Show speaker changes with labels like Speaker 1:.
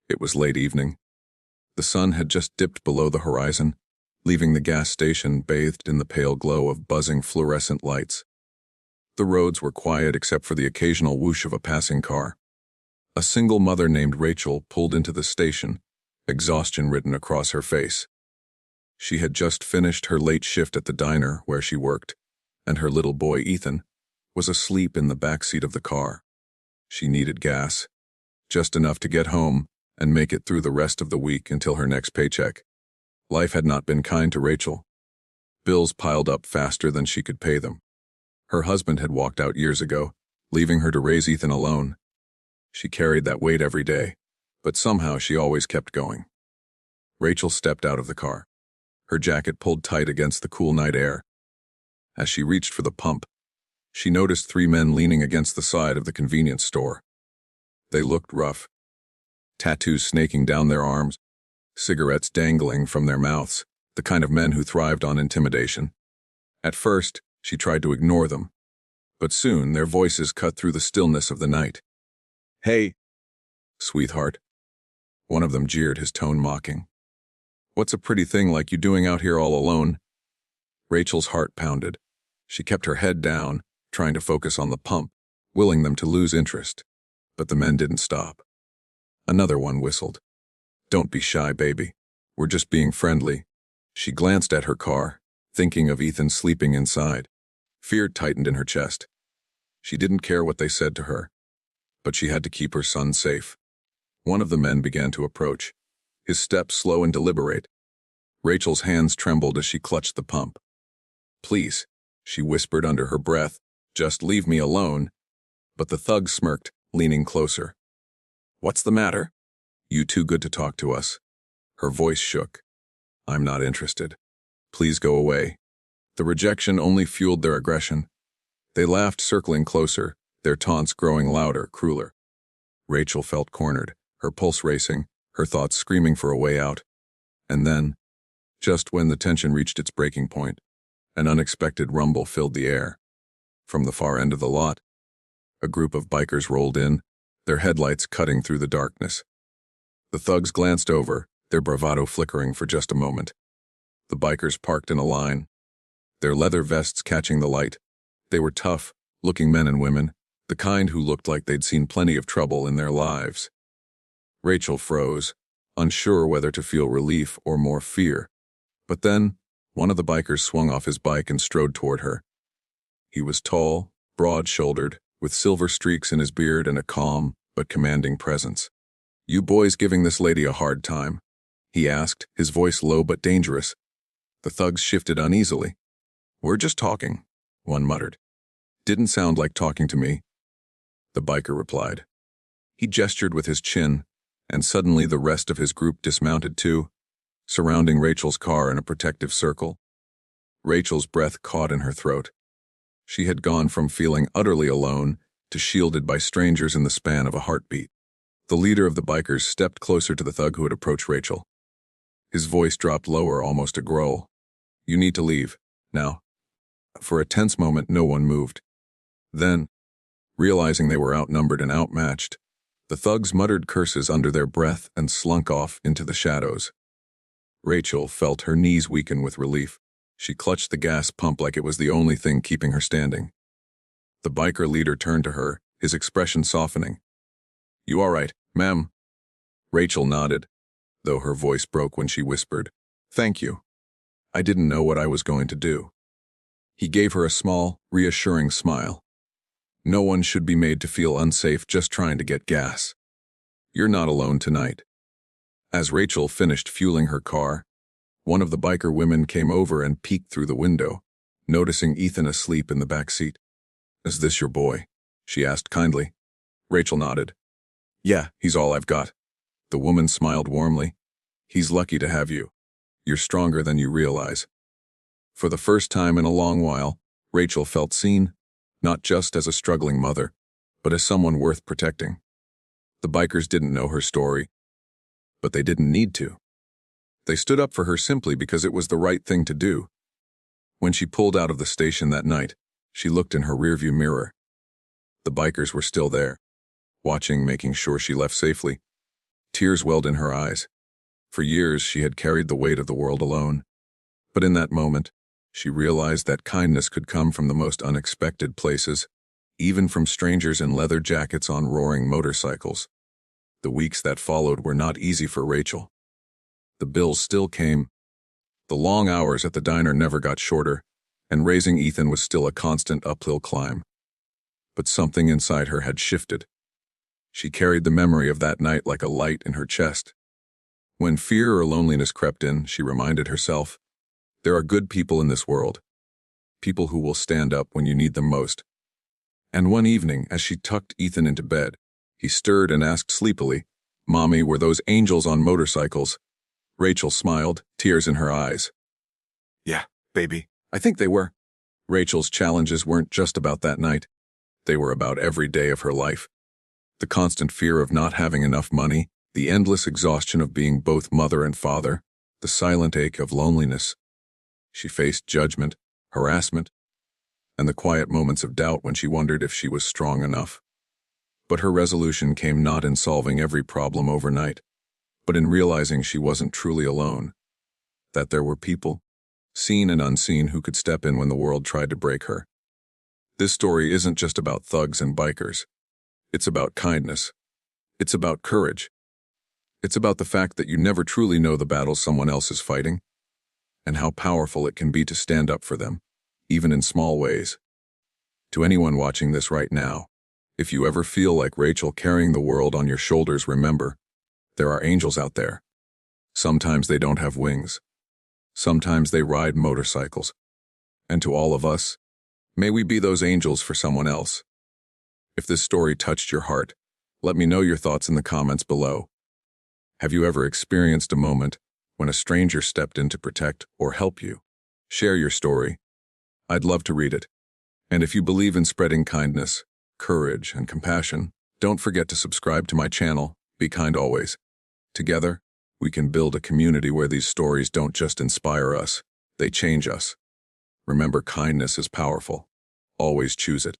Speaker 1: It was late evening. The sun had just dipped below the horizon, leaving the gas station bathed in the pale glow of buzzing fluorescent lights. The roads were quiet except for the occasional whoosh of a passing car. A single mother named Rachel pulled into the station, exhaustion written across her face. She had just finished her late shift at the diner where she worked, and her little boy, Ethan, was asleep in the back seat of the car. She needed gas, just enough to get home and make it through the rest of the week until her next paycheck. Life had not been kind to Rachel. Bills piled up faster than she could pay them. Her husband had walked out years ago, leaving her to raise Ethan alone. She carried that weight every day, but somehow she always kept going. Rachel stepped out of the car, her jacket pulled tight against the cool night air. As she reached for the pump, she noticed 3 men leaning against the side of the convenience store. They looked rough, tattoos snaking down their arms, cigarettes dangling from their mouths, the kind of men who thrived on intimidation. At first, she tried to ignore them, but soon their voices cut through the stillness of the night. "Hey, sweetheart," one of them jeered, his tone mocking. "What's a pretty thing like you doing out here all alone?" Rachel's heart pounded. She kept her head down, trying to focus on the pump, willing them to lose interest. But the men didn't stop. Another one whistled. "Don't be shy, baby. We're just being friendly." She glanced at her car, thinking of Ethan sleeping inside. Fear tightened in her chest. She didn't care what they said to her, but she had to keep her son safe. One of the men began to approach, his steps slow and deliberate. Rachel's hands trembled as she clutched the pump. "Please," she whispered under her breath, "just leave me alone." But the thug smirked, leaning closer. "What's the matter?" "You too good to talk to us." Her voice shook. "I'm not interested. Please go away." The rejection only fueled their aggression. They laughed, circling closer, their taunts growing louder, crueler. Rachel felt cornered, her pulse racing, her thoughts screaming for a way out. And then, just when the tension reached its breaking point, an unexpected rumble filled the air. From the far end of the lot, a group of bikers rolled in, their headlights cutting through the darkness. The thugs glanced over, their bravado flickering for just a moment. The bikers parked in a line, their leather vests catching the light. They were tough, looking men and women, the kind who looked like they'd seen plenty of trouble in their lives. Rachel froze, unsure whether to feel relief or more fear. But then, one of the bikers swung off his bike and strode toward her. He was tall, broad-shouldered, with silver streaks in his beard and a calm but commanding presence. "You boys giving this lady a hard time?" he asked, his voice low but dangerous. The thugs shifted uneasily. "We're just talking," one muttered. "Didn't sound like talking to me," the biker replied. He gestured with his chin, and suddenly the rest of his group dismounted too, surrounding Rachel's car in a protective circle. Rachel's breath caught in her throat. She had gone from feeling utterly alone to shielded by strangers in the span of a heartbeat. The leader of the bikers stepped closer to the thug who had approached Rachel. His voice dropped lower, almost a growl. "You need to leave, now." For a tense moment, no one moved. Then, realizing they were outnumbered and outmatched, the thugs muttered curses under their breath and slunk off into the shadows. Rachel felt her knees weaken with relief. She clutched the gas pump like it was the only thing keeping her standing. The biker leader turned to her, his expression softening. "You all right, ma'am?" Rachel nodded, though her voice broke when she whispered, "Thank you. I didn't know what I was going to do." He gave her a small, reassuring smile. "No one should be made to feel unsafe just trying to get gas. You're not alone tonight." As Rachel finished fueling her car, one of the biker women came over and peeked through the window, noticing Ethan asleep in the back seat. "Is this your boy?" she asked kindly. Rachel nodded. "Yeah, he's all I've got." The woman smiled warmly. "He's lucky to have you. You're stronger than you realize." For the first time in a long while, Rachel felt seen, not just as a struggling mother, but as someone worth protecting. The bikers didn't know her story, but they didn't need to. They stood up for her simply because it was the right thing to do. When she pulled out of the station that night, she looked in her rearview mirror. The bikers were still there, watching, making sure she left safely. Tears welled in her eyes. For years, she had carried the weight of the world alone. But in that moment, she realized that kindness could come from the most unexpected places, even from strangers in leather jackets on roaring motorcycles. The weeks that followed were not easy for Rachel. The bills still came. The long hours at the diner never got shorter, and raising Ethan was still a constant uphill climb. But something inside her had shifted. She carried the memory of that night like a light in her chest. When fear or loneliness crept in, she reminded herself, there are good people in this world, people who will stand up when you need them most. And one evening, as she tucked Ethan into bed, he stirred and asked sleepily, "Mommy, were those angels on motorcycles?" Rachel smiled, tears in her eyes. "Yeah, baby, I think they were." Rachel's challenges weren't just about that night. They were about every day of her life. The constant fear of not having enough money, the endless exhaustion of being both mother and father, the silent ache of loneliness. She faced judgment, harassment, and the quiet moments of doubt when she wondered if she was strong enough. But her resolution came not in solving every problem overnight, but in realizing she wasn't truly alone, that there were people, seen and unseen, who could step in when the world tried to break her. This story isn't just about thugs and bikers. It's about kindness. It's about courage. It's about the fact that you never truly know the battles someone else is fighting, and how powerful it can be to stand up for them, even in small ways. To anyone watching this right now, if you ever feel like Rachel carrying the world on your shoulders, remember, there are angels out there. Sometimes they don't have wings. Sometimes they ride motorcycles. And to all of us, may we be those angels for someone else. If this story touched your heart, let me know your thoughts in the comments below. Have you ever experienced a moment when a stranger stepped in to protect or help you? Share your story. I'd love to read it. And if you believe in spreading kindness, courage, and compassion, don't forget to subscribe to my channel. Be kind always. Together, we can build a community where these stories don't just inspire us, they change us. Remember, kindness is powerful. Always choose it.